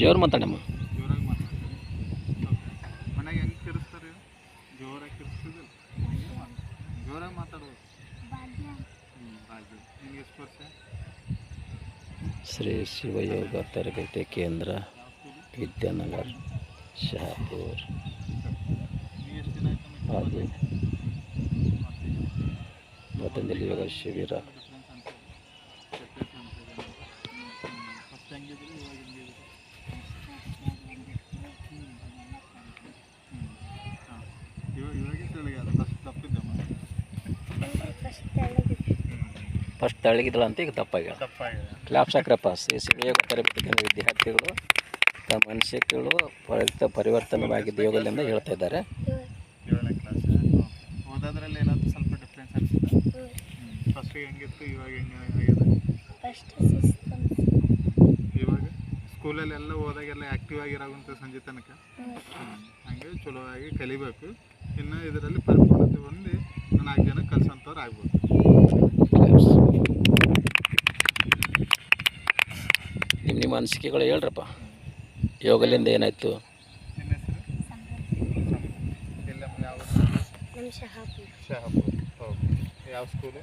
ಜೋರು ಮಾತಾಡಮ್ಮ. ಜೋರಾಗಿ ಮಾತಾಡ್ತೀವಿ. ಓಕೆ. ಮನೆಗೆ ಹೆಂಗೆ ಕಿರಿಸ್ತಾರೆ? ಜೋರಾಗಿ ಕಿರಿಸ್ತಿದ್ದಿಲ್ಲ, ಜೋರಾಗಿ ಮಾತಾಡ್ಬೋದು. ಭಾಗ್ಯ. ನಿಮ್ಗೆ ಎಷ್ಟು ವರ್ಷ? ಶ್ರೀ ಶಿವಯೋಗ ತರಬೇತಿ ಕೇಂದ್ರ, ಯಾವ ಸ್ಕೂಲು? ವಿದ್ಯಾನಗರ್, ಶಹಾಪುರ್. ನೀವು ಎಷ್ಟು ದಿನ ಆಯ್ತು ಹಾಗೆ ಮಾಡ್ತೀವಿ? ಪತಂಜಲಿ ಯೋಗ ಶಿಬಿರ. ಡಿಫ್ರೆನ್ಸ್ ಅನ್ಸೋದು ವ್ಯತ್ಯಾಸ ಅನ್ಸೋದು. ಫಸ್ಟ್ ಹೆಂಗಿದ್ರು ಇವಾಗ ಹೆಂಗಿದ್ರು? ಹಾಂ, ಇವಾಗೆ ತೆಳಗೆ ಅದು ಫಸ್ಟ್ ತಪ್ಪಿದ್ದಮ್ಮ. ಫಸ್ಟ್ ತಳಗಿದ್ದಳು ಅಂತ ಈಗ ತಪ್ಪಾಗ್ಯಾಳ. ತಪ್ಪಾಗಿದೆ. ಕ್ಲಾಪ್ಸ್ ಹಾಕ್ರಪ್ಪ. ಶ್ರೀ ಶಿವಯೋಗ ತರಬೇತಿ ಕೇಂದ್ರ ವಿದ್ಯಾರ್ಥಿಗಳು ತಮ್ಮ ಅನಿಸಿಕೆಗಳು ಪರಿವರ್ತನವಾಗಿದ್ದ ಯೋಗದಿಂದ ಹೇಳ್ತಾ ಇದ್ದಾರೆ. 7ನೇ ಕ್ಲಾಸ್. ಓದೋದ್ರಲ್ಲಿ ಏನಾದರೂ ಸ್ವಲ್ಪ ಡಿಫ್ರೆನ್ಸ್ ಅನಿಸುತ್ತೆ? ಫಸ್ಟಿಗೆ ಹೆಂಗಿತ್ತು, ಇವಾಗ ಹೆಂಗೆ ಆಗಿದೆ? ಇವಾಗ ಸ್ಕೂಲಲ್ಲೆಲ್ಲ ಹೋದಾಗೆಲ್ಲ ಆ್ಯಕ್ಟಿವ್ ಆಗಿರೋವಂಥ ಸಂಜೆ ತನಕ ಹಾಗೆ ಚಲೋ ಆಗಿ ಕಲಿಬೇಕು. ಇನ್ನು ಇದರಲ್ಲಿ ಪರಿಪೂರ್ಣತೆ ಹೊಂದಿ 4 ಜನ ಕಲಿಸೋಂಥವ್ರು ಆಗ್ಬೋದು. ನಿಮ್ಮ ಅನಿಸಿಕೆಗಳು ಹೇಳ್ರಪ್ಪ. ಯೋಗದಿಂದ ಏನಾಯಿತು? ನಿಮ್ಮ ಹೆಸರು? ಎಲ್ಲಮ್ಮ ಯಾವ? ನಮ್ಮ ಶಹಾಪುರ. ಶಹಾಪುರ. ಓಕೆ. ಯಾವ ಸ್ಕೂಲು?